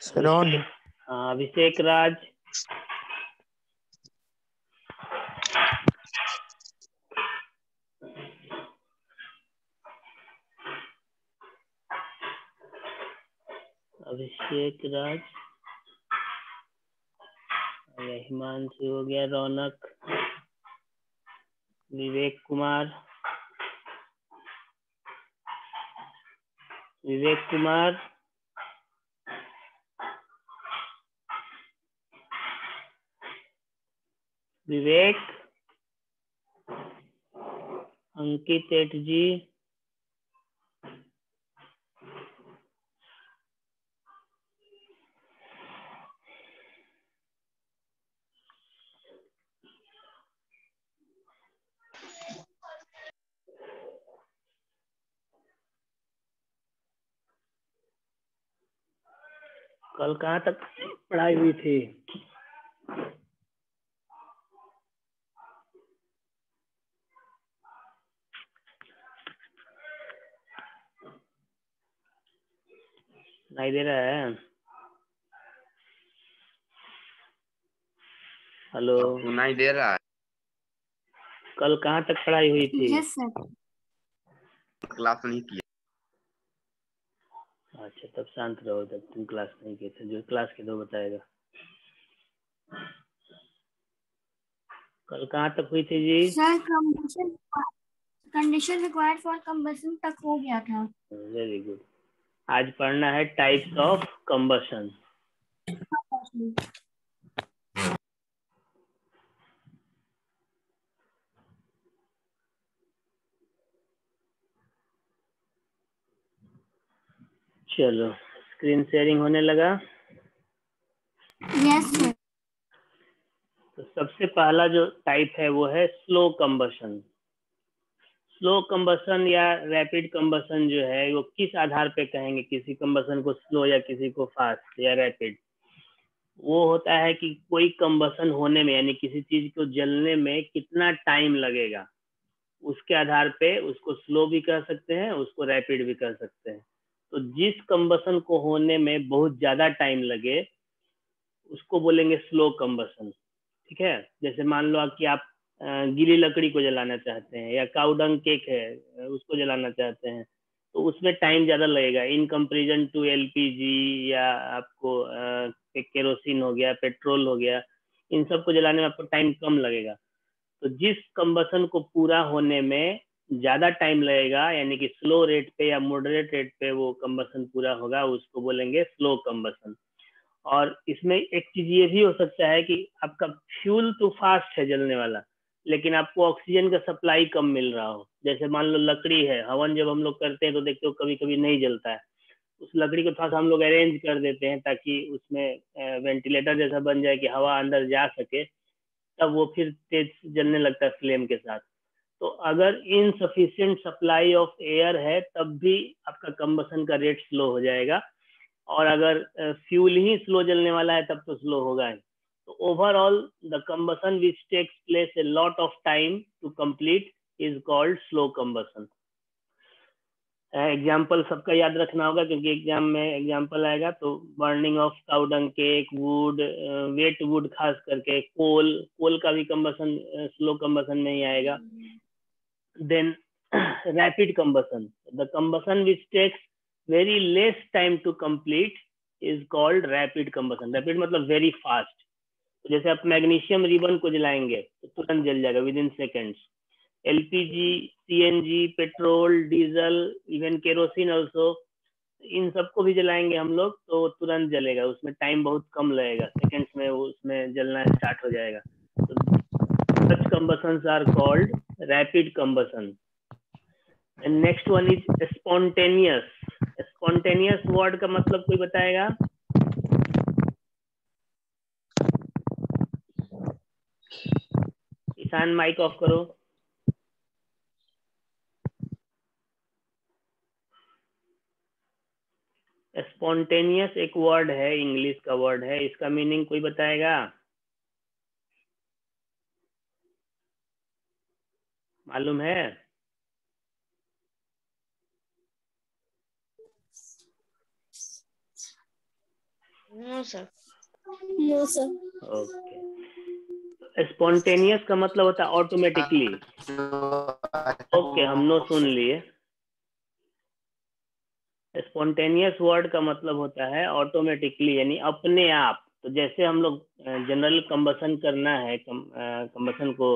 श्रवण। हाँ, अभिषेक राज। अभिषेक राज, हिमांशु हो गया, रौनक, विवेक कुमार, विवेक कुमार, विवेक, अंकित एट जी, कल कहाँ तक पढ़ाई हुई थी? नहीं दे रहा है? हेलो, सुनाई दे रहा है। कल कहाँ तक पढ़ाई हुई थी? Yes sir. क्लास नहीं किया। अच्छा, तब शांत रहो, तब तुम क्लास नहीं किए थे। जो क्लास के दो बताएगा। कल कहाँ तक हुई थी जी? Sir condition required for combustion तक हो गया था। Very good. आज पढ़ना है टाइप्स ऑफ कंबशन। चलो, स्क्रीन शेयरिंग होने लगा। Yes sir. तो सबसे पहला जो टाइप है वो है स्लो कंबशन। स्लो कंबशन या रैपिड कंबशन जो है वो किस आधार पे कहेंगे किसी कंबशन को स्लो या किसी को फास्ट या रैपिड? वो होता है कि कोई कंबशन होने में, यानी किसी चीज को जलने में कितना टाइम लगेगा, उसके आधार पे उसको स्लो भी कह सकते हैं, उसको रैपिड भी कह सकते हैं। तो जिस कंबशन को होने में बहुत ज्यादा टाइम लगे उसको बोलेंगे स्लो कंबशन। ठीक है, जैसे मान लो कि आप गीली लकड़ी को जलाना चाहते हैं, या काउडंग केक है उसको जलाना चाहते हैं, तो उसमें टाइम ज्यादा लगेगा इन कंपेरिजन टू एलपीजी, या आपको केरोसिन हो गया, पेट्रोल हो गया, इन सब को जलाने में आपको टाइम कम लगेगा। तो जिस कंबशन को पूरा होने में ज्यादा टाइम लगेगा, यानी कि स्लो रेट पे या मॉडरेट रेट पे वो कंबशन पूरा होगा, उसको बोलेंगे स्लो कंबशन। और इसमें एक चीज ये भी हो सकता है कि आपका फ्यूल तो फास्ट है जलने वाला, लेकिन आपको ऑक्सीजन का सप्लाई कम मिल रहा हो। जैसे मान लो लकड़ी है, हवन जब हम लोग करते हैं तो देखते हो कभी कभी नहीं जलता है, उस लकड़ी को थोड़ा सा हम लोग अरेंज कर देते हैं ताकि उसमें वेंटिलेटर जैसा बन जाए कि हवा अंदर जा सके, तब वो फिर तेज जलने लगता है फ्लेम के साथ। तो अगर इनसफिशिएंट सप्लाई ऑफ एयर है तब भी आपका कंबशन का रेट स्लो हो जाएगा, और अगर फ्यूल ही स्लो जलने वाला है तब तो स्लो होगा ही। तो overall the combustion which takes place a lot of time to complete is called slow combustion. Example सबका याद रखना होगा क्योंकि एग्जाम में एग्जाम्पल आएगा। तो burning of cow dung cake, wood, wet wood, खास करके कोल का भी कंबशन स्लो कंबशन में ही आएगा। Then rapid combustion, the combustion which takes very less time to complete is called rapid combustion. Rapid मतलब वेरी फास्ट। तो जैसे आप मैग्नीशियम रिबन को जलाएंगे तो तुरंत जल जाएगा within seconds. LPG, CNG, petrol, diesel, even kerosene also, इन सबको भी जलाएंगे हम लोग तो तुरंत जलेगा, उसमें टाइम बहुत कम लगेगा, सेकेंड्स में वो उसमें जलना स्टार्ट हो जाएगा। तो such combustions are called rapid combustion. And next one is spontaneous. Spontaneous word का मतलब कोई बताएगा? ईशान माइक ऑफ करो। स्पॉन्टेनियस एक वर्ड है, इंग्लिश का वर्ड है, इसका मीनिंग कोई बताएगा? मालूम है? No sir. No sir. Okay, spontaneous का मतलब होता है ऑटोमेटिकली। ओके, हम नो सुन लिए। स्पॉन्टेनियस वर्ड का मतलब होता है ऑटोमेटिकली, यानी अपने आप। तो जैसे हम लोग जनरल कंबसन करना है, कंबसन को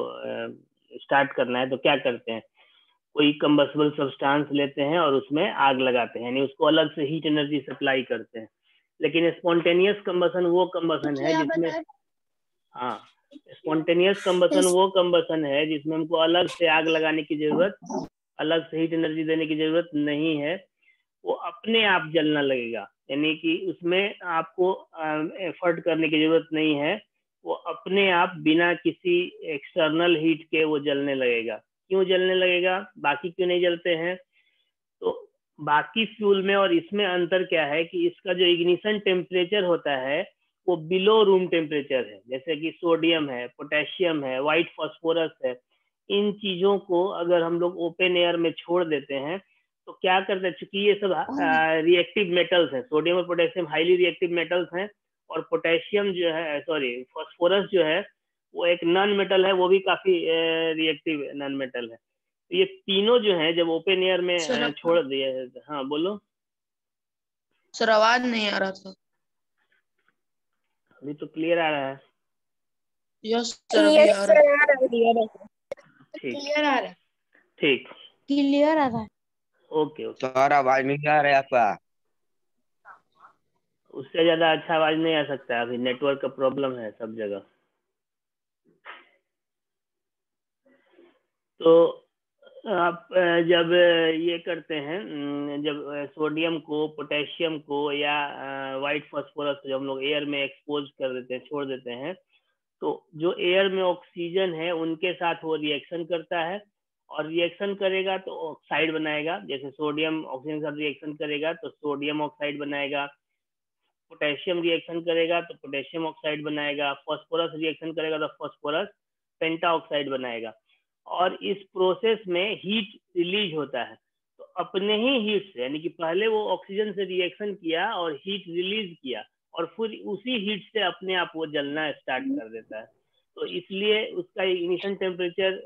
स्टार्ट करना है, तो क्या करते हैं, कोई कंबसिबल सब्सटेंस लेते हैं और उसमें आग लगाते हैं, यानी उसको अलग से हीट एनर्जी सप्लाई करते हैं। लेकिन स्पॉन्टेनियस कंबसन वो कंबसन है जिसमें, हाँ, स्पॉन्टेनियस कंबसन वो कंबसन है जिसमें हमको अलग से आग लगाने की जरूरत, अलग से हीट एनर्जी देने की जरूरत नहीं है। वो अपने आप जलना लगेगा, यानी कि उसमें आपको एफर्ट करने की जरूरत नहीं है। वो अपने आप बिना किसी एक्सटर्नल हीट के वो जलने लगेगा। क्यों जलने लगेगा, बाकी क्यों नहीं जलते हैं? तो बाकी फ्यूल में और इसमें अंतर क्या है कि इसका जो इग्निशन टेम्परेचर होता है वो बिलो रूम टेम्परेचर है। जैसे कि सोडियम है, पोटेशियम है, व्हाइट फास्फोरस है, इन चीजों को अगर हम लोग ओपन एयर में छोड़ देते हैं तो क्या करते हैं, चूंकि ये सब रिएक्टिव मेटल्स हैं, सोडियम और पोटेशियम हाईली रिएक्टिव मेटल्स हैं, और पोटेशियम जो है, सॉरी, फास्फोरस जो है वो एक नॉन मेटल है, वो भी काफी रिएक्टिव नॉन मेटल है। तो ये तीनों जो है जब ओपन एयर में छोड़ दिए। हाँ बोलो सर, आवाज नहीं आ रहा था। अभी तो क्लियर आ रहा है। यस सर, अभी आ रहा है। ठीक क्लियर आ रहा है। ठीक, क्लियर आ रहा है। Okay okay. सर आवाज नहीं आ रहा है आपका। उससे ज्यादा अच्छा आवाज नहीं आ सकता, अभी नेटवर्क का प्रॉब्लम है सब जगह। तो आप जब ये करते हैं, जब सोडियम को, पोटेशियम को या व्हाइट फास्फोरस को जब हम लोग एयर में एक्सपोज कर देते हैं, छोड़ देते हैं, तो जो एयर में ऑक्सीजन है उनके साथ वो रिएक्शन करता है, और रिएक्शन करेगा तो ऑक्साइड बनाएगा। जैसे सोडियम ऑक्सीजन के साथ रिएक्शन करेगा तो सोडियम ऑक्साइड बनाएगा, पोटेशियम रिएक्शन करेगा तो पोटेशियम ऑक्साइड बनाएगा, फास्फोरस रिएक्शन करेगा तो फास्फोरस पेंटा ऑक्साइड बनाएगा। और इस प्रोसेस में हीट रिलीज होता है। तो अपने ही हीट से, यानी कि पहले वो ऑक्सीजन से रिएक्शन किया और हीट रिलीज किया, और फिर उसी हीट से अपने आप वो जलना स्टार्ट कर देता है। तो इसलिए उसका इग्निशन टेम्परेचर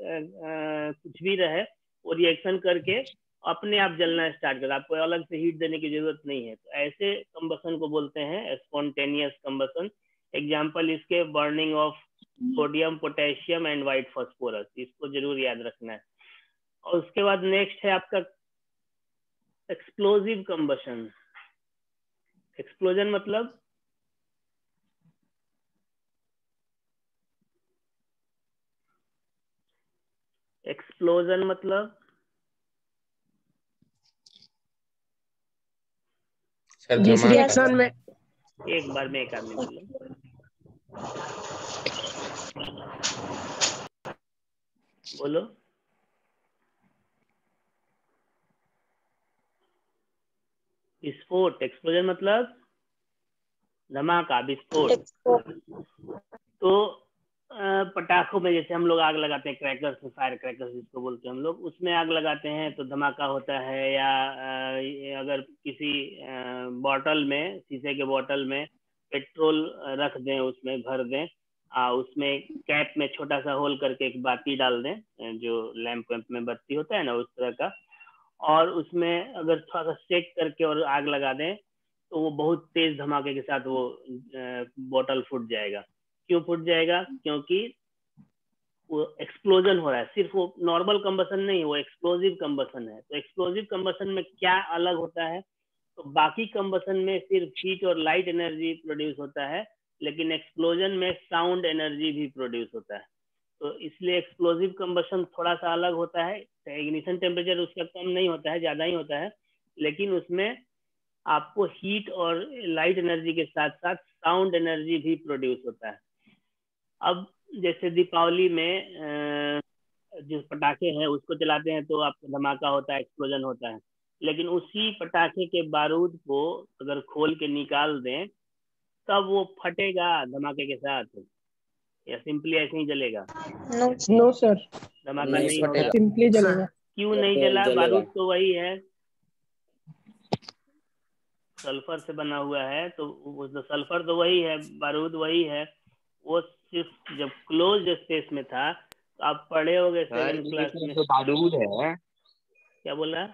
कुछ भी रहे, वो रिएक्शन करके अपने आप जलना स्टार्ट कर, आपको अलग से हीट देने की जरूरत नहीं है। तो ऐसे कंबसन को बोलते हैं स्पॉन्टेनियस कंबसन। एग्जाम्पल इसके burning of sodium, potassium and white phosphorus, इसको जरूर याद रखना है। और उसके बाद नेक्स्ट है आपका एक्सप्लोजिव कंबशन। एक्सप्लोजन मतलब एक्सप्लोजन मतलब जिस रिएक्शन में एक बार में एक आदमी बोलो। बोलो विस्फोट। एक्सप्लोजन मतलब धमाका, विस्फोट। तो पटाखों में जैसे हम लोग आग लगाते हैं, क्रैकर्स, फायर क्रैकर्स जिसको बोलते हैं हम लोग, उसमें आग लगाते हैं तो धमाका होता है। या अगर किसी बॉटल में, शीशे के बॉटल में पेट्रोल रख दें, उसमें भर दें, उसमें कैप में छोटा सा होल करके एक बाती डाल दें, जो लैंप वैम्प में बत्ती होता है ना, उस तरह का, और उसमें अगर थोड़ा सा शेक करके और आग लगा दें तो वो बहुत तेज धमाके के साथ वो बोतल फूट जाएगा। क्यों फूट जाएगा? क्योंकि वो एक्सप्लोजन हो रहा है। सिर्फ वो नॉर्मल कंबसन नहीं, वो एक्सप्लोजिव कंबसन है। तो एक्सप्लोजिव कंबसन में क्या अलग होता है? तो बाकी कंबसन में सिर्फ हीट और लाइट एनर्जी प्रोड्यूस होता है, लेकिन एक्सप्लोजन में साउंड एनर्जी भी प्रोड्यूस होता है। तो इसलिए एक्सप्लोजिव कंबशन थोड़ा सा अलग होता है। इग्निशन टेम्परेचर उसका कम नहीं होता है, ज्यादा ही होता है, लेकिन उसमें आपको हीट और लाइट एनर्जी के साथ साथ साउंड एनर्जी भी प्रोड्यूस होता है। अब जैसे दीपावली में जो पटाखे हैं उसको चलाते हैं तो आपको धमाका होता है, एक्सप्लोजन होता है, लेकिन उसी पटाखे के बारूद को अगर खोल के निकाल दें तब वो फटेगा धमाके के साथ, या सिंपली ऐसे ही जलेगा? नो सर, धमाका नहीं होगा। सिंपली जलेगा। क्यों नहीं जला? बारूद तो वही है। सल्फर से बना हुआ है, तो वो सल्फर तो वही है, बारूद वही है। वो सिर्फ जब क्लोज स्पेस में था, तो आप पढ़े होंगे सर 7th क्लास में। जो बारूद है, क्या बोला?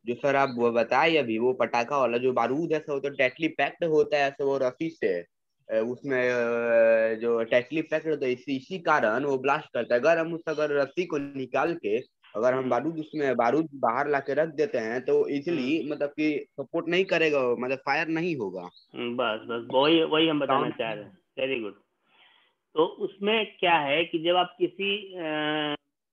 जो सर आप वो बताए अभी, वो पटाखा वाला जो बारूद है सर, वो तो टाइटली पैक्ड होता है सर, वो रस्सी से उसमें जो टाइटली पैक्ड होता है, इसी कारण वो ब्लास्ट करता है। अगर हम अगर रस्सी को निकाल के अगर हम बारूद बाहर ला के रख देते हैं तो इजिली मतलब कि सपोर्ट नहीं करेगा, मतलब फायर नहीं होगा। बस बस वही वही हम बताना चाह रहे हैं। Very good. तो उसमें क्या है कि जब आप किसी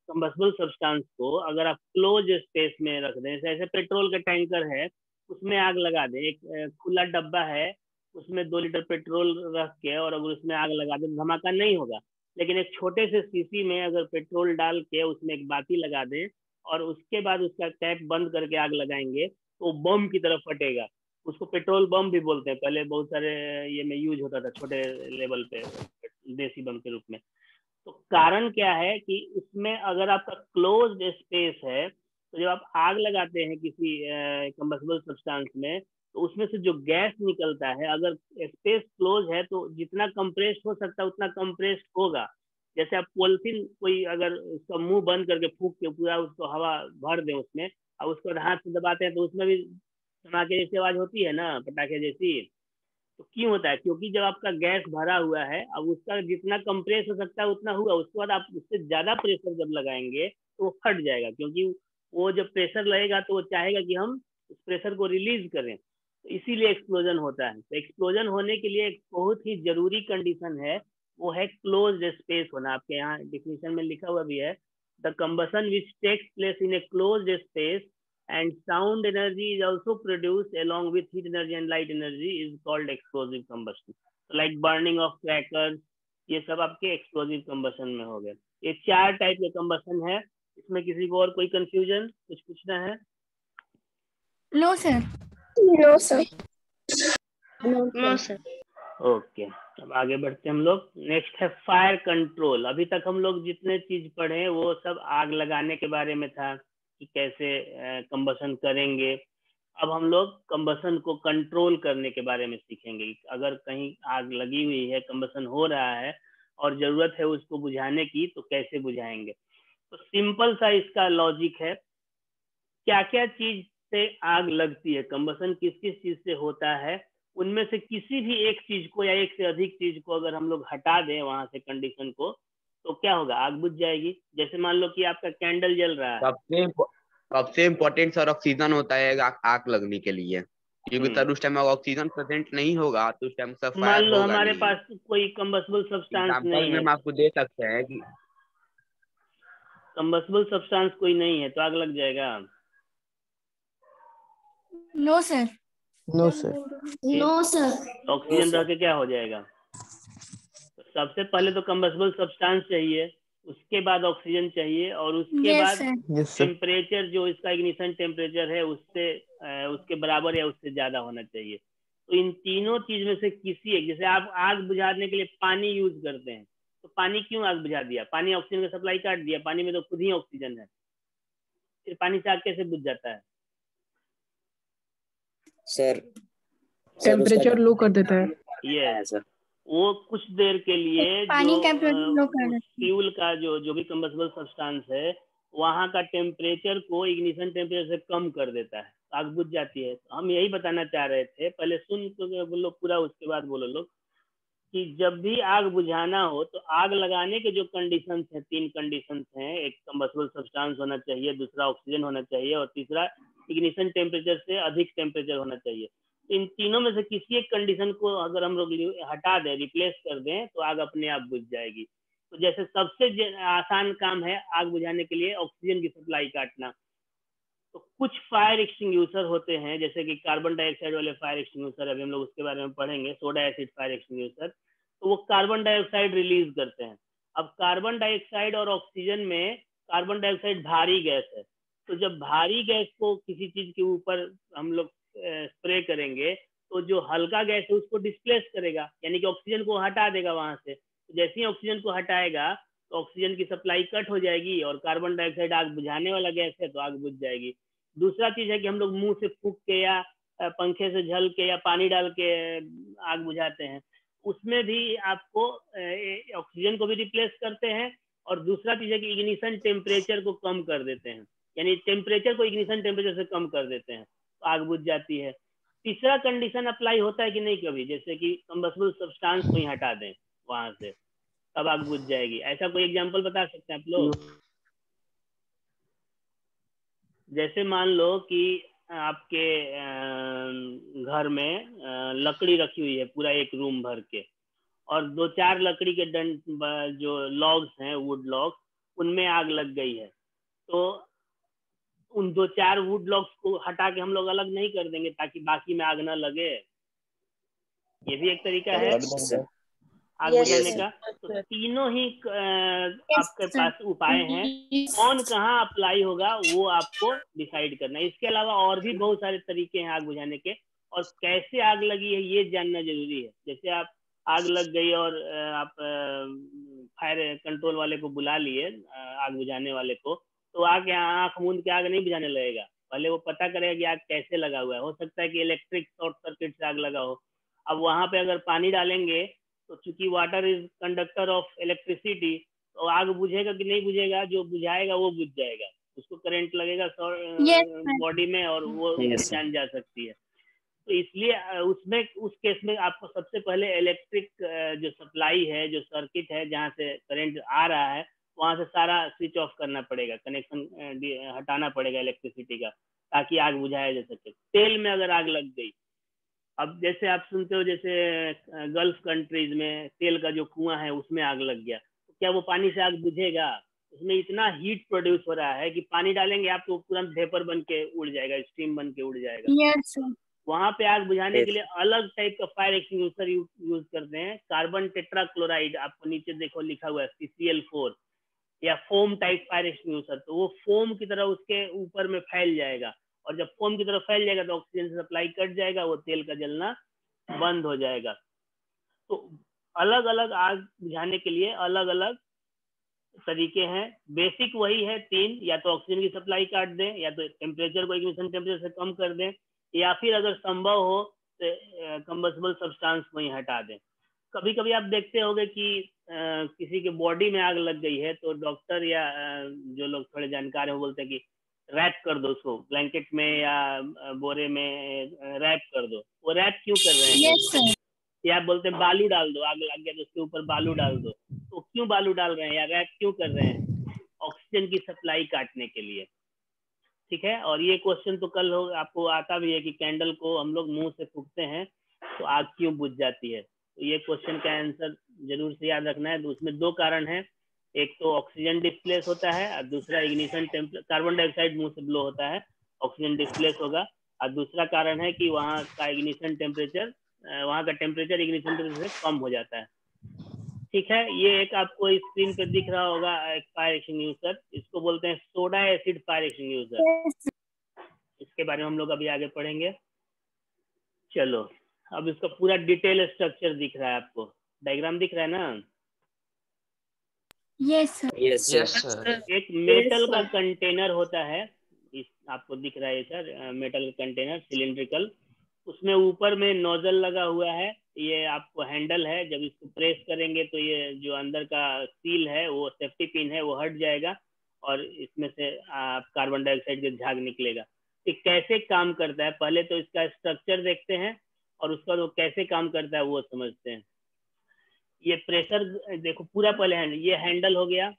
कंबस्टिबल सब्सटेंस को अगर आप क्लोज स्पेस में रख दें, जैसे पेट्रोल का टैंकर है, उसमें आग लगा दें, एक खुला डब्बा है, उसमें 2 लीटर पेट्रोल रख के और अगर उसमें आग लगा दें, धमाका नहीं होगा। लेकिन एक छोटे से शीशी में अगर पेट्रोल डाल के उसमें एक बाती लगा दें और उसके बाद उसका कैप बंद करके आग लगाएंगे, तो बम की तरफ फटेगा। उसको पेट्रोल बम भी बोलते हैं, पहले बहुत सारे ये में यूज होता था छोटे लेवल पे, देसी बम के रूप में। तो कारण क्या है कि उसमें अगर आपका क्लोज्ड स्पेस है, तो जब आप आग लगाते हैं किसी कंबस्टिबल सब्सटेंस में, तो उसमें से जो गैस निकलता है, अगर स्पेस क्लोज है तो जितना कंप्रेस्ड हो सकता है उतना कंप्रेस्ड होगा। जैसे आप पॉलिथीन कोई अगर उसका मुंह बंद करके फूंक के पूरा उसको हवा भर दें उसमें, और उसको हाथ से दबाते हैं, तो उसमें भी धमाके जैसी आवाज होती है ना, पटाखे जैसी। तो क्यों होता है? क्योंकि जब आपका गैस भरा हुआ है, अब उसका जितना कंप्रेस हो सकता है उतना हुआ, उसके बाद आप उससे ज्यादा प्रेशर जब लगाएंगे तो वो फट जाएगा। क्योंकि वो जब प्रेशर लगेगा तो वो चाहेगा कि हम उस प्रेशर को रिलीज करें, तो इसीलिए एक्सप्लोजन होता है। तो एक्सप्लोजन होने के लिए एक बहुत ही जरूरी कंडीशन है, वो है क्लोज्ड स्पेस होना। आपके यहाँ डिफिनेशन में लिखा हुआ भी है, the combustion which takes place in a closed space and sound energy is also produced along with heat energy and light energy is called explosive combustion. So like burning of crackers, ये सब आपके explosive combustion में हो गए। ये 4 type के combustion है। इसमें किसी को और कोई कंफ्यूजन कुछ पूछना है? No sir. No sir. No sir. Okay, अब आगे बढ़ते हैं हम लोग। नेक्स्ट है फायर कंट्रोल। अभी तक हम लोग जितने चीज पढ़े वो सब आग लगाने के बारे में था कि कैसे कंबशन करेंगे। अब हम लोग कंबशन को कंट्रोल करने के बारे में सीखेंगे। अगर कहीं आग लगी हुई है, कंबशन हो रहा है और जरूरत है उसको बुझाने की, तो कैसे बुझाएंगे? तो सिंपल सा इसका लॉजिक है, क्या क्या चीज से आग लगती है, कंबशन किस किस चीज से होता है, उनमें से किसी भी एक चीज को या एक से अधिक चीज को अगर हम लोग हटा दें वहां से कंडीशन को, तो क्या होगा? आग बुझ जाएगी। जैसे मान लो कि आपका कैंडल जल रहा है, सबसे इम्पोर्टेंट सर ऑक्सीजन होता है आग लगने के लिए, क्योंकि सर उस टाइम ऑक्सीजन प्रेजेंट नहीं होगा तो उस टाइम सब मान फायर लो होगा हमारे नहीं। पास कोई कंबस्टिबल सब्सटेंस एग्जाम्पल नहीं में है, हम आपको दे सकते हैं कि कंबस्टिबल सब्सटेंस कोई नहीं है, तो आग लग जाएगा? No sir. No sir. No sir. Oxygen रह के क्या हो जाएगा? तो सबसे पहले तो कंबस्टिबल सब्सटेंस चाहिए, उसके बाद ऑक्सीजन चाहिए, और उसके बाद यस सर। टेम्परेचर जो इसका इग्निशन टेम्परेचर है उससे उसके बराबर या उससे ज्यादा होना चाहिए। तो इन तीनों चीज में से किसी एक, जैसे आप आग बुझाने के लिए पानी यूज करते हैं, तो पानी क्यों आग बुझा दिया? पानी ऑक्सीजन का सप्लाई काट दिया, पानी में तो खुद ही ऑक्सीजन है, फिर पानी से आग कैसे बुझ जाता है? सर टेम्परेचर लो कर देता है। ये वो कुछ देर के लिए पानी का जो फ्यूल का जो भी कंबस्टिबल सब्सटेंस है, वहां का टेम्परेचर को इग्निशन टेम्परेचर से कम कर देता है, आग बुझ जाती है। हम यही बताना चाह रहे थे, पहले सुन तो बोलो पूरा, उसके बाद बोलो लोग, कि जब भी आग बुझाना हो तो आग लगाने के जो कंडीशंस हैं, 3 कंडीशंस हैं। एक कंबस्टिबल सब्सटेंस होना चाहिए, दूसरा ऑक्सीजन होना चाहिए, और तीसरा इग्निशन टेम्परेचर से अधिक टेम्परेचर होना चाहिए। इन तीनों में से किसी एक कंडीशन को अगर हम लोग हटा दें, रिप्लेस कर दें, तो आग अपने आप बुझ जाएगी। तो जैसे सबसे आसान काम है आग बुझाने के लिए ऑक्सीजन की सप्लाई काटना। तो कुछ फायर एक्सटिंग्विशर होते हैं, जैसे कि कार्बन डाइऑक्साइड वाले फायर एक्सटिंग्विशर, अभी हम लोग उसके बारे में पढ़ेंगे, सोडा एसिड फायर एक्सटिंग्विशर। तो वो कार्बन डाइऑक्साइड रिलीज करते हैं। अब कार्बन डाइऑक्साइड और ऑक्सीजन में कार्बन डाइऑक्साइड भारी गैस है, तो जब भारी गैस को किसी चीज के ऊपर हम लोग स्प्रे करेंगे, तो जो हल्का गैस है उसको डिस्प्लेस करेगा, यानी कि ऑक्सीजन को हटा देगा वहां से। तो जैसे ही ऑक्सीजन को हटाएगा तो ऑक्सीजन की सप्लाई कट हो जाएगी, और कार्बन डाइऑक्साइड आग बुझाने वाला गैस है तो आग बुझ जाएगी। दूसरा चीज है कि हम लोग मुंह से फूंक के या पंखे से झल के या पानी डाल के आग बुझाते हैं, उसमें भी आपको ऑक्सीजन को भी रिप्लेस करते हैं, और दूसरा चीज है कि इग्निशन टेम्परेचर को कम कर देते हैं, यानी टेम्परेचर को इग्निशन टेम्परेचर से कम कर देते हैं, तो आग बुझ जाती है। तीसरा कंडीशन अप्लाई होता है कि नहीं कभी, जैसे कि कंबस्टिबल सब्सटेंस को ही हटा दें वहां से, तब आग बुझ जाएगी। ऐसा कोई एग्जांपल बता सकते हैं आप लोग? जैसे मान लो कि आपके घर में लकड़ी रखी हुई है पूरा एक रूम भर के, और 2-4 लकड़ी के जो लॉग्स हैं, वुड लॉग्स, उनमें आग लग गई है, तो उन 2-4 वुड लॉग्स को हटा के हम लोग अलग नहीं कर देंगे ताकि बाकी में आग ना लगे? ये भी एक तरीका है आग बुझाने का। तो तीनों ही आपके पास उपाय हैं, कौन कहाँ अप्लाई होगा वो आपको डिसाइड करना है। इसके अलावा और भी बहुत सारे तरीके हैं आग बुझाने के, और कैसे आग लगी है ये जानना जरूरी है। जैसे आप आग लग गई और आप फायर कंट्रोल वाले को बुला लिए, आग बुझाने वाले को, तो आग आंख मूंद के आग नहीं बुझाने लगेगा, पहले वो पता करेगा कि आग कैसे लगा हुआ है। हो सकता है कि इलेक्ट्रिक शॉर्ट सर्किट से आग लगा हो। अब वहां पे अगर पानी डालेंगे तो चूंकि water is conductor of electricity, तो आग बुझेगा कि नहीं बुझेगा? जो बुझाएगा वो बुझ जाएगा, उसको करंट लगेगा बॉडी में और वो जान जा सकती है। तो इसलिए उसमें उस केस में आपको सबसे पहले इलेक्ट्रिक जो सप्लाई है, जो सर्किट है जहाँ से करंट आ रहा है, वहां से सारा स्विच ऑफ करना पड़ेगा, कनेक्शन हटाना पड़ेगा इलेक्ट्रिसिटी का, ताकि आग बुझाया जा सके। तेल में अगर आग लग गई, अब जैसे आप सुनते हो जैसे गल्फ कंट्रीज में तेल का जो कुआं है उसमें आग लग गया, तो क्या वो पानी से आग बुझेगा? उसमें इतना हीट प्रोड्यूस हो रहा है कि पानी डालेंगे आप तो तुरंत वेपर बन के उड़ जाएगा, स्टीम बन के उड़ जाएगा। Yes, sir. वहां पे आग बुझाने के लिए अलग टाइप का फायर एक्सटिंग्विशर यूज करते हैं। कार्बन टेट्राक्लोराइड, आपको नीचे देखो लिखा हुआ है CCl4, या फोम टाइप फायर एक्सटिंग्विशर। तो वो फोम की तरह उसके ऊपर में फैल जाएगा, और जब फोम की तरफ फैल जाएगा तो ऑक्सीजन से सप्लाई कट जाएगा, वो तेल का जलना बंद हो जाएगा। तो अलग अलग आग बुझाने के लिए अलग अलग तरीके हैं। बेसिक वही है 3, या तो ऑक्सीजन की सप्लाई काट दें, या तो टेम्परेचर को इग्निशन टेम्परेचर से कम कर दें, या फिर अगर संभव हो तो कंबस्टिबल सब्सटेंस को ही हटा दें। कभी कभी आप देखते होंगे कि किसी के बॉडी में आग लग गई है, तो डॉक्टर या जो लोग थोड़े जानकार हैं वो बोलते हैं कि रैप कर दो उसको, ब्लैंकेट में या बोरे में रैप कर दो। वो रैप क्यों कर रहे हैं? Yes, sir. या आप बोलते हैं बालू डाल दो, आग लग गया तो उसके ऊपर बालू डाल दो। तो क्यों बालू डाल रहे हैं या रैप क्यों कर रहे हैं? ऑक्सीजन की सप्लाई काटने के लिए। ठीक है, और ये क्वेश्चन तो कल हो आपको आता भी है कि कैंडल को हम लोग मुंह से फूकते हैं तो आग क्यों बुझ जाती है। तो ये क्वेश्चन का आंसर जरूर से याद रखना है। तो उसमें 2 कारण है, एक तो ऑक्सीजन डिस्प्लेस होता है, और दूसरा इग्निशन कार्बन डाइऑक्साइड मुंह से ब्लो होता है, ऑक्सीजन डिस्प्लेस होगा। और दूसरा कारण है कि वहाँ का इग्निशन टेम्परेचर, वहाँ का टेम्परेचर इग्निशन टेम्परेचर से कम हो जाता है। ठीक है, ये एक आपको स्क्रीन पे दिख रहा होगा एक फायर एक्सटिंग्विशर, इसको बोलते हैं soda acid fire extinguisher. Yes. इसके बारे में हम लोग अभी आगे पढ़ेंगे। चलो, अब इसका पूरा डिटेल स्ट्रक्चर दिख रहा है आपको, डायग्राम दिख रहा है ना? Yes, sir. Yes, sir. एक मेटल का कंटेनर होता है, इस आपको दिख रहा है सर, मेटल का कंटेनर सिलिंड्रिकल, उसमें ऊपर में नोजल लगा हुआ है, ये आपको हैंडल है। जब इसको प्रेस करेंगे तो ये जो अंदर का सील है, वो सेफ्टी पिन है, वो हट जाएगा और इसमें से कार्बन डाइऑक्साइड का झाग निकलेगा। ये कैसे काम करता है, पहले तो इसका स्ट्रक्चर देखते हैं और उसका वो कैसे काम करता है वो समझते हैं। ये प्रेशर देखो पूरा, पहले ये हैंडल हो गया,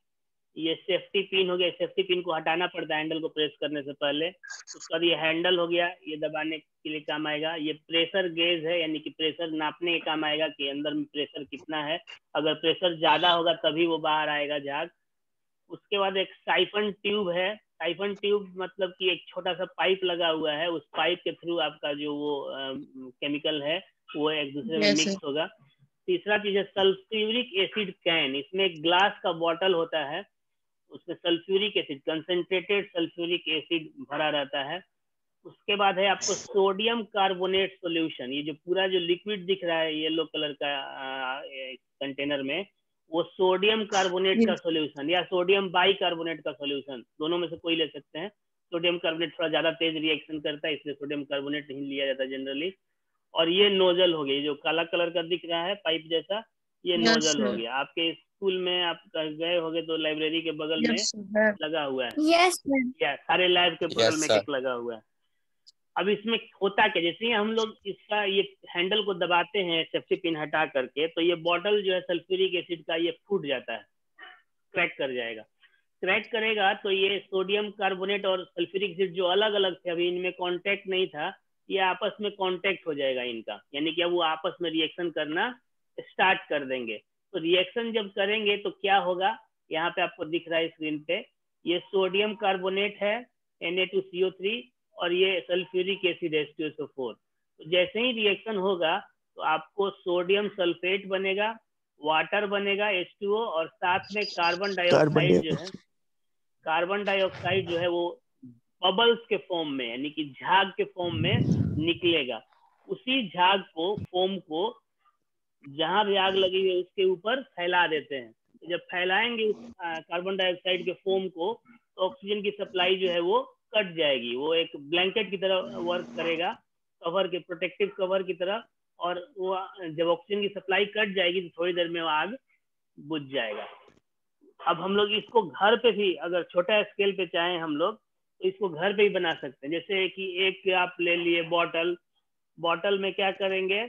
ये सेफ्टी पिन हो गया, सेफ्टी पिन को हटाना पड़ता है हैंडल को प्रेस करने से पहले। उसके बाद ये हैंडल हो गया, ये दबाने के लिए काम आएगा। ये प्रेशर गेज है, यानी कि प्रेशर नापने के काम आएगा कि अंदर में प्रेशर कितना है। अगर प्रेशर ज्यादा होगा तभी वो बाहर आएगा झाग। उसके बाद एक साइफन ट्यूब है। साइफन ट्यूब मतलब कि एक छोटा सा पाइप लगा हुआ है, उस पाइप के थ्रू आपका जो वो केमिकल है वो एक दूसरे में मिक्स होगा। तीसरा चीज है सल्फ्यूरिक एसिड कैन। इसमें एक ग्लास का बॉटल होता है, उसमें sulphuric acid, concentrated sulphuric acid भरा रहता है। उसके बाद है आपको सोडियम कार्बोनेट सॉल्यूशन। ये जो पूरा जो लिक्विड दिख रहा है येलो कलर का कंटेनर में, वो सोडियम कार्बोनेट का सॉल्यूशन या सोडियम बाइकार्बोनेट का सॉल्यूशन, दोनों में से कोई ले सकते हैं। सोडियम कार्बोनेट थोड़ा ज्यादा तेज रिएक्शन करता है, इसलिए सोडियम कार्बोनेट नहीं लिया जाता जनरली। और ये नोजल हो गया, जो काला कलर का दिख रहा है पाइप जैसा, ये नोजल हो गया। आपके स्कूल में आप गए होंगे तो लाइब्रेरी के बगल में लगा हुआ है। Yes sir. या सारे लैब के बगल में एक लगा हुआ है। अब इसमें होता क्या, जैसे ही हम लोग इसका ये हैंडल को दबाते हैं सेफ्टी पिन हटा करके, तो ये बॉटल जो है सल्फ्यूरिक एसिड का ये फूट जाता है, क्रैक कर जाएगा। क्रैक करेगा तो ये सोडियम कार्बोनेट और सल्फ्यूरिक एसिड जो अलग अलग थे, अभी इनमें कांटेक्ट नहीं था, ये आपस में कांटेक्ट हो जाएगा इनका, यानी कि अब वो आपस में रिएक्शन करना स्टार्ट कर देंगे। तो रिएक्शन जब करेंगे तो क्या होगा, यहाँ पे आपको दिख रहा है स्क्रीन पे, ये सोडियम कार्बोनेट है Na2CO3 और ये सल्फ्यूरिक एसिड H2SO4। तो जैसे ही रिएक्शन होगा तो आपको सोडियम सल्फेट बनेगा, वाटर बनेगा H2O, और साथ में कार्बन डाइऑक्साइड जो है, कार्बन डाइऑक्साइड जो है वो बबल्स के फॉर्म में, यानी कि झाग के फॉर्म में निकलेगा। उसी झाग को, फोम को, जहां भी आग लगी है उसके ऊपर फैला देते हैं। तो जब फैलाएंगे उस कार्बन डाइऑक्साइड के फोम को, तो ऑक्सीजन की सप्लाई जो है वो कट जाएगी, वो एक ब्लैंकेट की तरह वर्क करेगा, कवर के, प्रोटेक्टिव कवर की तरह। और वो जब ऑक्सीजन की सप्लाई कट जाएगी तो थोड़ी देर में वो आग बुझ जाएगा। अब हम लोग इसको घर पे भी, अगर छोटा स्केल पे चाहें हम लोग, तो इसको घर पे ही बना सकते हैं। जैसे कि एक आप ले लिए बॉटल, बॉटल में क्या करेंगे,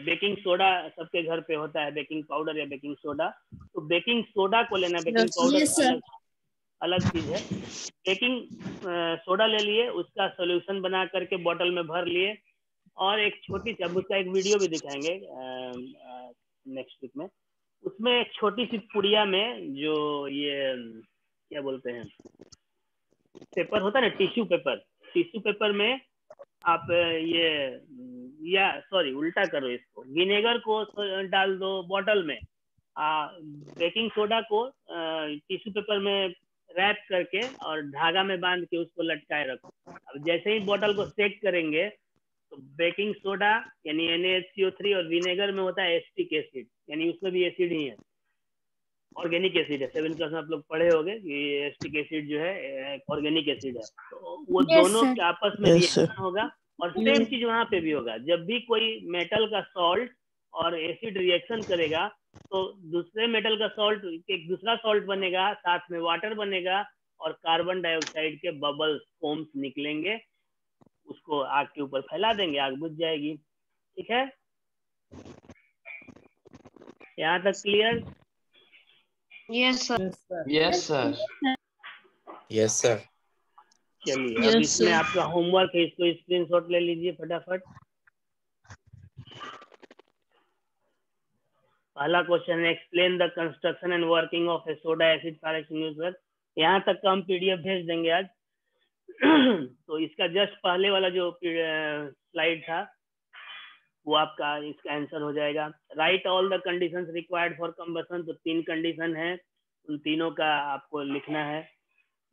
बेकिंग सोडा सबके घर पे होता है, बेकिंग पाउडर या बेकिंग सोडा। तो बेकिंग सोडा को लेना, बेकिंग पाउडर अलग चीज है। बेकिंग सोडा ले लिए, उसका सोल्यूशन बना करके बॉटल में भर लिए, और एक छोटी सी, अब उसका एक वीडियो भी दिखाएंगे नेक्स्ट वीक में, उसमें एक छोटी सी पुड़िया में जो ये क्या बोलते हैं, पेपर होता है ना, टिश्यू पेपर, टिश्यू पेपर में आप ये, या सॉरी उल्टा करो इसको, विनेगर को डाल दो बॉटल में, बेकिंग सोडा को टिश्यू पेपर में रैप करके और धागा में बांध के उसको लटकाए रखो। अब जैसे ही बॉटल को सेक करेंगे तो बेकिंग सोडा यानी NaHCO3 और विनेगर में होता है एसिटिक एसिड, यानी उसमें भी एसिड ही है, ऑर्गेनिक एसिड है। 7th क्लास में आप लोग पढ़े होंगे कि एसिटिक एसिड जो है ऑर्गेनिक एसिड है। तो वो दोनों के आपस में रिएक्शन होगा, और सेम चीज वहां पे भी होगा। जब भी कोई मेटल का सॉल्ट और एसिड रिएक्शन करेगा तो दूसरे मेटल का सॉल्ट एक दूसरा सॉल्ट बनेगा, साथ में वाटर बनेगा, और कार्बन डाइऑक्साइड के बबल्स, फोम्स निकलेंगे, उसको आग के ऊपर फैला देंगे, आग बुझ जाएगी। ठीक है, यहाँ तक clear? Yes sir. Yes sir. Yes sir. चलिए, अब इसमें आपका होमवर्क है, इसको स्क्रीनशॉट ले लीजिए फटाफट। पहला क्वेश्चन है, explain the construction and working of A soda acid fire extinguisher. यहाँ तक का हम PDF भेज देंगे आज। तो इसका जस्ट पहले वाला जो स्लाइड था वो आपका इसका आंसर हो जाएगा। Right all the conditions required for combustion. तो 3 कंडीशन है, उन तीनों का आपको लिखना है।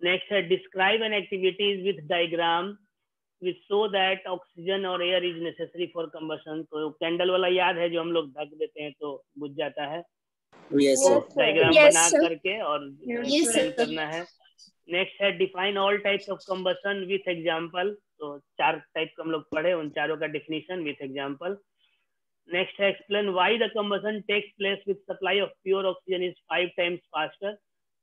नेक्स्ट है, describe an activities with diagram which show that oxygen और air is necessary for combustion. तो कैंडल वाला याद है, जो हम लोग ढक देते हैं तो बुझ जाता है। डायग्राम बना करके और एक्सप्लेन करना है। नेक्स्ट है, define all types of combustion with example. तो 4 टाइप हम लोग पढ़े, उन चारों का डिफिनीशन विथ एग्जांपल। नेक्स्ट है, explain why the combustion takes place with supply of pure oxygen is 5 times faster.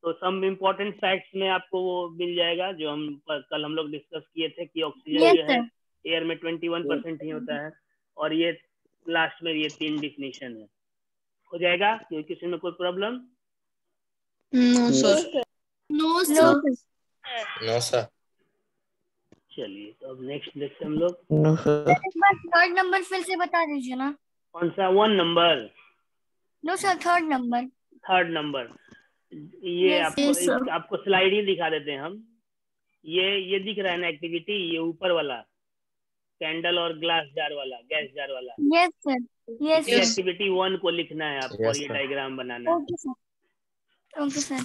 तो सम इम्पोर्टेंट फैक्ट्स में आपको वो मिल जाएगा, जो कल हम लोग डिस्कस किए थे कि ऑक्सीजन जो है एयर में 21% ही होता है, और ये लास्ट में ये 3 डिफिनीशन है। हो जाएगा? किसी में कोई problem? No sir. No sir. No sir. चलिए, तो अब नेक्स्ट देखते हम लोग। No sir. एक बार 3rd नंबर फिर से बता दीजिए ना। कौन सा? 1 number? No sir, 3rd number. 3rd number ये आपको स्लाइड ही दिखा देते हैं हम। ये दिख रहा है ना एक्टिविटी, ये ऊपर वाला कैंडल और ग्लास जार वाला, गैस जार वाला। Yes sir. Yes sir. Activity 1 को लिखना है आपको, और ये डायग्राम बनाना है। Okay sir. Okay sir.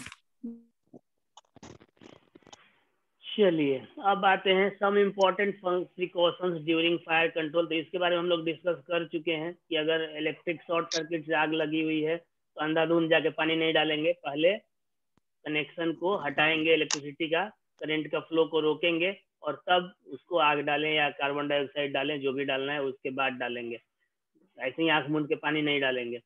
चलिए, अब आते हैं some important precautions during fire control. तो इसके बारे में हम लोग डिस्कस कर चुके हैं कि अगर इलेक्ट्रिक शॉर्ट सर्किट से आग लगी हुई है तो अंधाधुंध जाके पानी नहीं डालेंगे, पहले कनेक्शन को हटाएंगे इलेक्ट्रिसिटी का, करंट का फ्लो को रोकेंगे और तब उसको आग डालें या कार्बन डाइऑक्साइड डालें, जो भी डालना है उसके बाद डालेंगे, ऐसे ही आंख मूंद के पानी नहीं डालेंगे।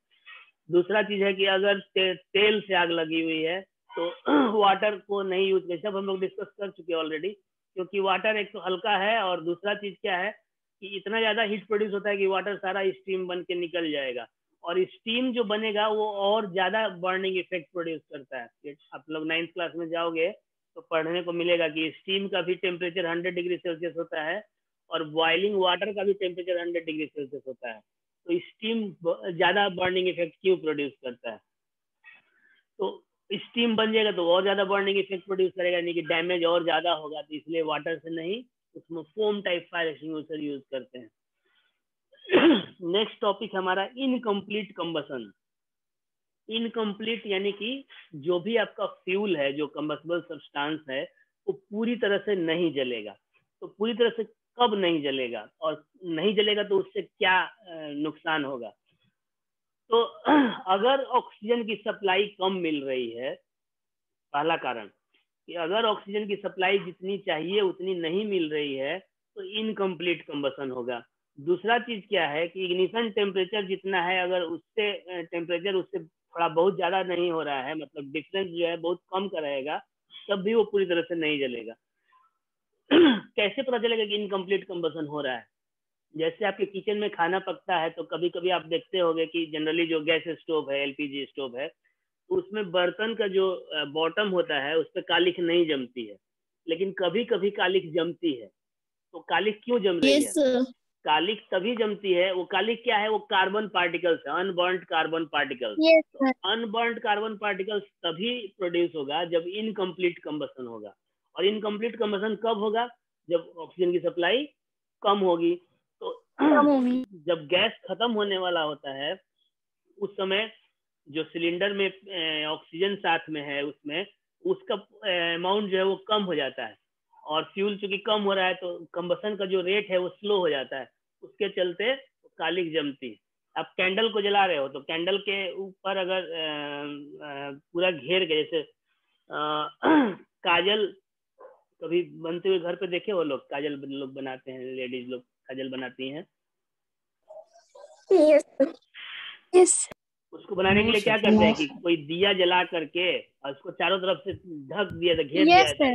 दूसरा चीज है कि अगर तेल से आग लगी हुई है तो वाटर को नहीं यूज करें, सब हम लोग डिस्कस कर चुके हैं ऑलरेडी, क्योंकि वाटर एक तो हल्का है और दूसरा चीज क्या है कि इतना ज्यादा हीट प्रोड्यूस होता है कि वाटर सारा स्टीम बन के निकल जाएगा, और स्टीम जो बनेगा वो और ज्यादा बर्निंग इफेक्ट प्रोड्यूस करता है। आप लोग 9th क्लास में जाओगे तो पढ़ने को मिलेगा कि स्टीम का भी टेम्परेचर 100 डिग्री सेल्सियस होता है और बॉइलिंग वाटर का भी टेम्परेचर 100 डिग्री सेल्सियस होता है। तो स्टीम ज्यादा बर्निंग इफेक्ट क्यों प्रोड्यूस करता है? तो स्टीम बन जाएगा तो और ज्यादा बर्निंग इफेक्ट प्रोड्यूस करेगा, यानी कि डैमेज और ज्यादा होगा, तो इसलिए वाटर से नहीं, उसमें foam type fire extinguisher use करते हैं। नेक्स्ट टॉपिक हमारा इनकम्प्लीट कंबसन। इनकम्प्लीट यानी कि जो भी आपका फ्यूल है, जो कंबस्टिबल सब्सटेंस है, वो पूरी तरह से नहीं जलेगा। तो पूरी तरह से कब नहीं जलेगा और नहीं जलेगा तो उससे क्या नुकसान होगा? तो अगर ऑक्सीजन की सप्लाई कम मिल रही है, पहला कारण कि अगर ऑक्सीजन की सप्लाई जितनी चाहिए उतनी नहीं मिल रही है तो इनकम्प्लीट कंबसन होगा। दूसरा चीज क्या है कि इग्निशन टेम्परेचर जितना है, अगर उससे टेम्परेचर उससे थोड़ा बहुत ज्यादा नहीं हो रहा है, मतलब डिफरेंस जो है बहुत कम का रहेगा, तब भी वो पूरी तरह से नहीं जलेगा। कैसे पता चलेगा कि इनकम्प्लीट कंबसन हो रहा है? जैसे आपके किचन में खाना पकता है तो कभी कभी आप देखते होंगे कि जनरली जो गैस स्टोव है, एलपीजी स्टोव है, उसमें बर्तन का जो बॉटम होता है उस पर कालिख नहीं जमती है, लेकिन कभी कभी कालिख जमती है। तो कालिख क्यों जम रही है? कालिख तभी जमती है, वो कालिख क्या है? वो कार्बन पार्टिकल्स है, unburned carbon particles. Unburned carbon particles तभी प्रोड्यूस होगा जब इनकम्प्लीट कंबसन होगा। और इनकम्प्लीट कंबसन कब होगा? जब ऑक्सीजन की सप्लाई कम होगी। तो जब गैस खत्म होने वाला होता है उस समय जो सिलेंडर में ऑक्सीजन साथ में है उसमें उसका अमाउंट जो है वो कम हो जाता है, और फ्यूल चूंकि कम हो रहा है तो कंबसन का जो रेट है वो स्लो हो जाता है, उसके चलते कालिख जमती है। आप कैंडल को जला रहे हो तो कैंडल के ऊपर अगर पूरा घेर के, जैसे काजल कभी बनते हुए घर पे देखे वो लोग, काजल लोग बनाते हैं, लेडीज लोग काजल बनाती हैं। यस। उसको बनाने के लिए क्या करते हैं कि कोई दिया जला करके और उसको चारों तरफ से ढक दिया था, घेर दिया था,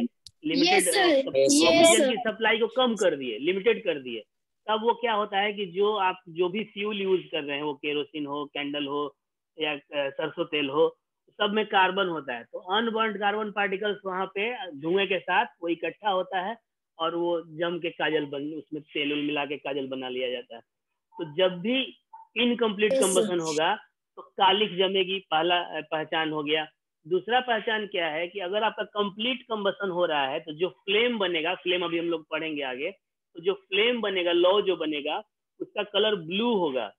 लिमिटेड ऑक्सीजन की सप्लाई को कम कर दिए, लिमिटेड कर दिए। तब वो क्या होता है कि जो भी फ्यूल यूज कर रहे हैं, वो केरोसिन हो, कैंडल हो या सरसों तेल हो, सब में कार्बन होता है। तो अनबर्न्ड कार्बन पार्टिकल्स वहां पे धुएं के साथ वो इकट्ठा होता है और वो जम के काजल उसमें तेल मिला के काजल बना लिया जाता है। तो जब भी इनकम्प्लीट कंबसन होगा तो कालिख जमेगी, पहला पहचान हो गया। दूसरा पहचान क्या है कि अगर आपका कंप्लीट कंबसन हो रहा है तो जो फ्लेम बनेगा, फ्लेम अभी हम लोग पढ़ेंगे आगे, तो जो फ्लेम बनेगा, लौ जो बनेगा, उसका कलर ब्लू होगा।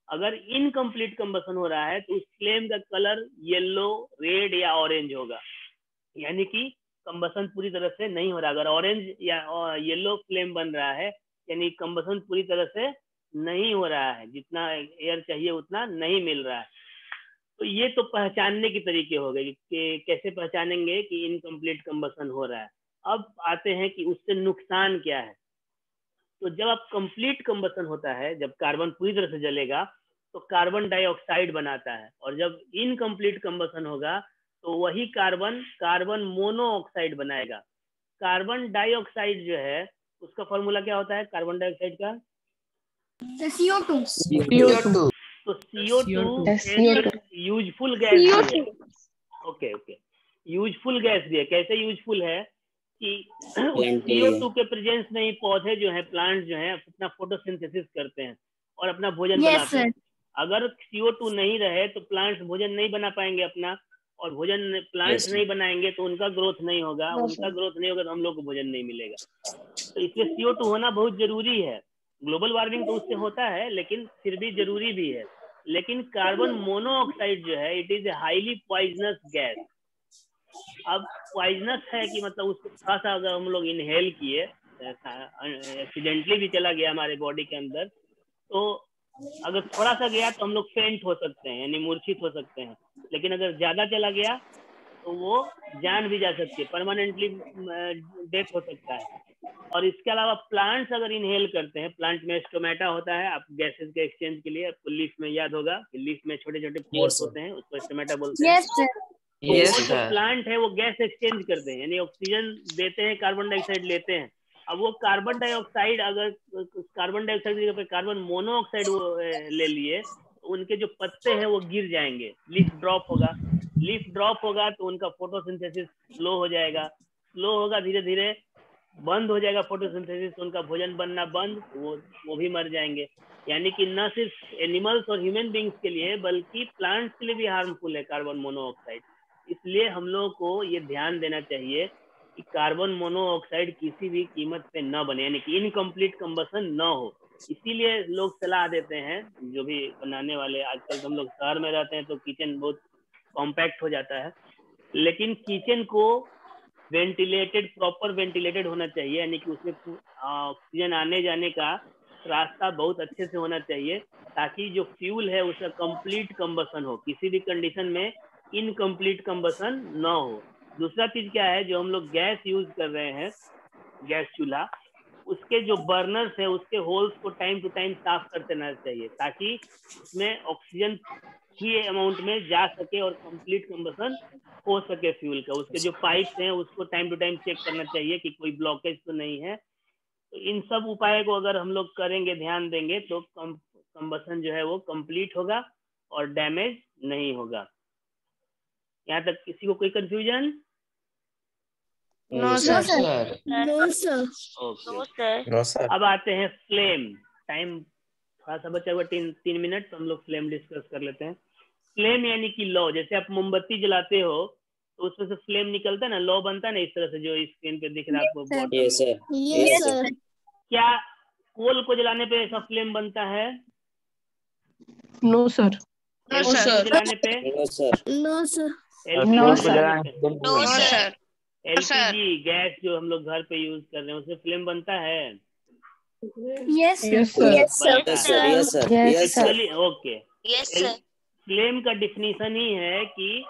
अगर इनकम्प्लीट कंबसन हो रहा है तो उस फ्लेम का कलर येलो, रेड या ऑरेंज होगा, यानी कि कंबसन पूरी तरह से नहीं हो रहा। अगर ऑरेंज या येलो फ्लेम बन रहा है यानी कंबसन पूरी तरह से नहीं हो रहा है, जितना एयर चाहिए उतना नहीं मिल रहा है। तो ये तो पहचानने के तरीके हो गए कि कैसे पहचानेंगे कि इनकम्प्लीट कंबसन हो रहा है। अब आते हैं कि उससे नुकसान क्या है। तो जब आप कंप्लीट कंबसन होता है, जब कार्बन पूरी तरह से जलेगा तो कार्बन डाइऑक्साइड बनाता है, और जब इनकम्प्लीट कंबसन होगा तो वही कार्बन मोनोऑक्साइड बनाएगा। कार्बन डाइऑक्साइड जो है उसका फॉर्मूला क्या होता है कार्बन डाइऑक्साइड का? CO2। तो CO2 यूजफुल गैस भी है। ओके, यूजफुल गैस भी है। कैसे यूजफुल है कि CO2 के प्रेजेंस में ही पौधे जो है, प्लांट जो है, अपना फोटोसिंथेसिस करते हैं और अपना भोजन बनाते हैं। अगर CO2 नहीं रहे तो प्लांट्स भोजन नहीं बना पाएंगे अपना, और भोजन प्लांट्स नहीं बनाएंगे तो उनका ग्रोथ नहीं होगा, उनका ग्रोथ नहीं होगा तो हम लोग को भोजन नहीं मिलेगा। तो इसलिए CO2 होना बहुत जरूरी है। ग्लोबल वार्मिंग तो उससे होता है लेकिन फिर भी जरूरी भी है। लेकिन कार्बन मोनोऑक्साइड जो है, it is a highly poisonous gas. अब पॉइजनस है कि मतलब उसको थोड़ा सा अगर हम लोग इनहेल किए, एक्सीडेंटली भी चला गया हमारे बॉडी के अंदर, तो अगर थोड़ा सा गया तो हम लोग फेंट हो सकते हैं, यानी मूर्छित हो सकते हैं। लेकिन अगर ज्यादा चला गया तो वो जान भी जा सकती है, परमानेंटली डेथ हो सकता है। और इसके अलावा प्लांट्स अगर इनहेल करते हैं, प्लांट में स्टोमेटा होता है, आप गैसेस के एक्सचेंज के लिए, आपको लीफ में याद होगा कि लीफ में छोटे छोटे पोर्स होते हैं, उसको स्टोमेटा बोलते हैं। Yes, sir. तो वो जो प्लांट है वो गैस एक्सचेंज करते हैं, यानी ऑक्सीजन देते हैं, कार्बन डाइऑक्साइड लेते हैं। अब वो कार्बन डाइऑक्साइड, अगर कार्बन डाइऑक्साइड की जगह पे कार्बन मोनोऑक्साइड ले लिए, तो उनके जो पत्ते हैं वो गिर जाएंगे, लीफ ड्रॉप होगा। लीफ ड्रॉप होगा तो उनका फोटोसिंथेसिस स्लो हो जाएगा, स्लो होगा, धीरे धीरे बंद हो जाएगा फोटोसिंथेसिस, तो उनका भोजन बनना बंद, वो भी मर जाएंगे। यानी कि न सिर्फ एनिमल्स और ह्यूमन बींग्स के लिए बल्कि प्लांट्स के लिए भी हार्मफुल है कार्बन मोनोऑक्साइड। इसलिए हम लोगों को ये ध्यान देना चाहिए कि कार्बन मोनोऑक्साइड किसी भी कीमत पे न बने, यानी कि इनकम्प्लीट कंबसन न हो। इसीलिए लोग सलाह देते हैं, जो भी बनाने वाले, आजकल हम लोग शहर में रहते हैं तो किचन बहुत कॉम्पैक्ट हो जाता है, लेकिन किचन को वेंटिलेटेड, प्रॉपर वेंटिलेटेड होना चाहिए, यानी कि उसमें ऑक्सीजन आने जाने का रास्ता बहुत अच्छे से होना चाहिए, ताकि जो फ्यूल है उसका कंप्लीट कंबसन हो, किसी भी कंडीशन में इनकम्प्लीट कंबसन ना हो। दूसरा चीज क्या है, जो हम लोग गैस यूज कर रहे हैं, गैस चूल्हा, उसके जो बर्नर्स है उसके होल्स को टाइम टू टाइम साफ करते रहना चाहिए, ताकि उसमें ऑक्सीजन ही अमाउंट में जा सके और कंप्लीट कंबसन हो सके फ्यूल का। उसके जो पाइप्स हैं उसको टाइम टू टाइम चेक करना चाहिए कि कोई ब्लॉकेज तो नहीं है। तो इन सब उपाय को अगर हम लोग करेंगे, ध्यान देंगे, तो कंबसन जो है वो कंप्लीट होगा और डैमेज नहीं होगा। यहाँ तक किसी को कोई confusion? No No, sir. sir. No, sir. Okay, No, sir. अब आते हैं फ्लेम। टाइम थोड़ा सा बचा हुआ, 3 मिनट, तो हम लोग फ्लेम डिस्कस कर लेते हैं। फ्लेम यानी कि लौ, जैसे आप मोमबत्ती जलाते हो तो उसमें से फ्लेम निकलता है ना, लौ बनता है ना, इस तरह से जो स्क्रीन पे दिख रहा है आपको बॉटम में। Yes, sir. Yes, sir. क्या कोल को जलाने पे ऐसा फ्लेम बनता है? No sir. No LPG sir. जलाने पे? No, sir. No, sir. LPG no जलाने पे? No sir. LPG गैस जो हम लोग घर पे यूज कर रहे हैं उसमें फ्लेम बनता है? Yes, sir. Yes sir. Yes, sir. Yes, sir. Yes, sir. Yes, sir. चलिए, ओके। फ्लेम का डिफिनीशन ही है कि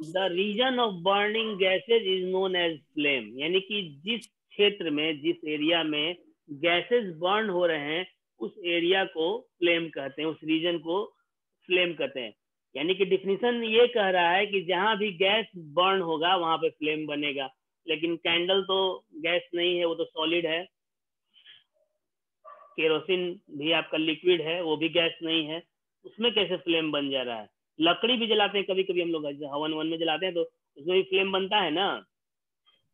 the region of burning gases is known as flame, यानी कि जिस क्षेत्र में, जिस एरिया में गैसेज बर्न हो रहे हैं उस एरिया को फ्लेम कहते हैं, उस रीजन को फ्लेम कहते हैं। यानी कि डिफिनीशन ये कह रहा है कि जहां भी गैस बर्न होगा वहां पे फ्लेम बनेगा। लेकिन कैंडल तो गैस नहीं है, वो तो सॉलिड है। केरोसिन भी आपका लिक्विड है, वो भी गैस नहीं है, उसमें कैसे फ्लेम बन जा रहा है? लकड़ी भी जलाते हैं कभी कभी हम लोग, हवन वन में जलाते हैं तो उसमें भी फ्लेम बनता है ना।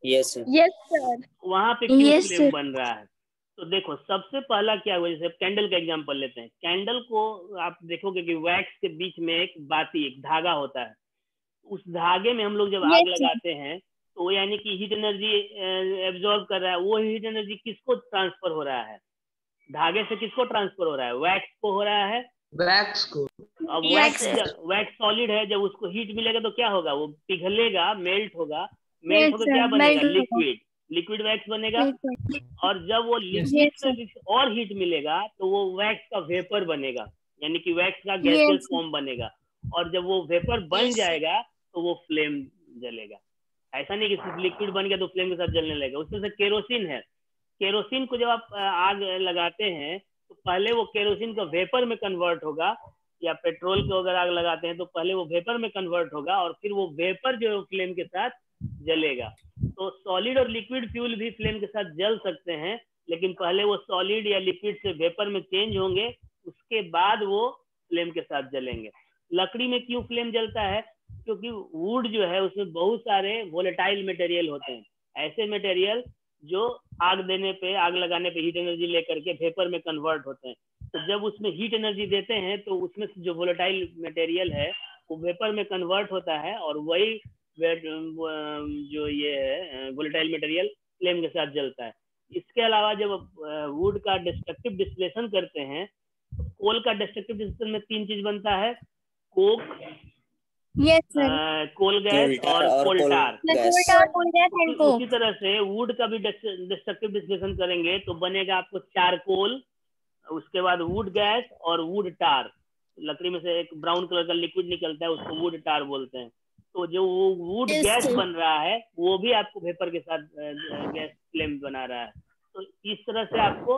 Yes, sir. Yes, sir. वहां पे क्यों Yes, फ्लेम sir. बन रहा है? तो देखो, सबसे पहला क्या हुआ, जैसे कैंडल का एग्जांपल लेते हैं। कैंडल को आप देखोगे कि वैक्स के बीच में एक बाती, एक धागा होता है। उस धागे में हम लोग जब आग लगाते हैं तो वो यानी कि हीट एनर्जी एब्जॉर्ब कर रहा है। वो हीट एनर्जी किसको ट्रांसफर हो रहा है? धागे से किसको ट्रांसफर हो रहा है? वैक्स को हो रहा है। वैक्स को। अब वैक्स सॉलिड है, जब उसको हीट मिलेगा तो क्या होगा? वो पिघलेगा, मेल्ट होगा। मेल्ट होकर क्या बनेगा? लिक्विड, लिक्विड वैक्स बनेगा। और जब वो लिक्विड से और हीट मिलेगा तो वो वैक्स का वेपर बनेगा, यानी कि वैक्स का गैसियस फॉर्म बनेगा। और जब वो वेपर बन जाएगा तो वो फ्लेम जलेगा। ऐसा नहीं कि सिर्फ लिक्विड बन गया तो फ्लेम के साथ जलने लगेगा। उसमें से केरोसिन है। केरोसिन को जब आप आग लगाते हैं तो पहले वो केरोसिन का वेपर में कन्वर्ट होगा, या पेट्रोल को अगर आग लगाते हैं तो पहले वो वेपर में कन्वर्ट होगा और फिर वो वेपर जो है फ्लेम के साथ जलेगा। तो सॉलिड और लिक्विड फ्यूल भी फ्लेम के साथ जल सकते हैं, लेकिन पहले वो सॉलिड या लिक्विड से वेपर में चेंज होंगे, उसके बाद वो फ्लेम के साथ जलेंगे। लकड़ी में क्यों फ्लेम जलता है? क्योंकि वुड जो है उसमें बहुत सारे वोलेटाइल मटेरियल होते हैं, ऐसे मटेरियल जो आग देने पे, आग लगाने पे हीट एनर्जी लेकर के वेपर में कन्वर्ट होते हैं। तो जब उसमें हीट एनर्जी देते हैं तो उसमें से जो वोलेटाइल मटेरियल है वो वेपर में कन्वर्ट होता है, और वही जो ये है वोलेटाइल मटेरियल फ्लेम के साथ जलता है। इसके अलावा जब वुड का डिस्ट्रक्टिव डिस्टिलेशन करते हैं तो कोल का डिस्ट्रक्टिव डिस्टिलेशन में 3 चीज बनता है, कोक, कोल गैस और कोल टार। उसी तरह से वुड का भी डिस्ट्रक्टिव डिस्टिलेशन करेंगे तो बनेगा आपको चारकोल, उसके बाद वुड गैस और वुड टार। लकड़ी में से एक ब्राउन कलर का लिक्विड निकलता है, उसको वुड टार बोलते हैं। तो जो वो वुड Yes, गैस sir. बन रहा है वो भी आपको वेपर के साथ गैस फ्लेम बना रहा है। तो इस तरह से आपको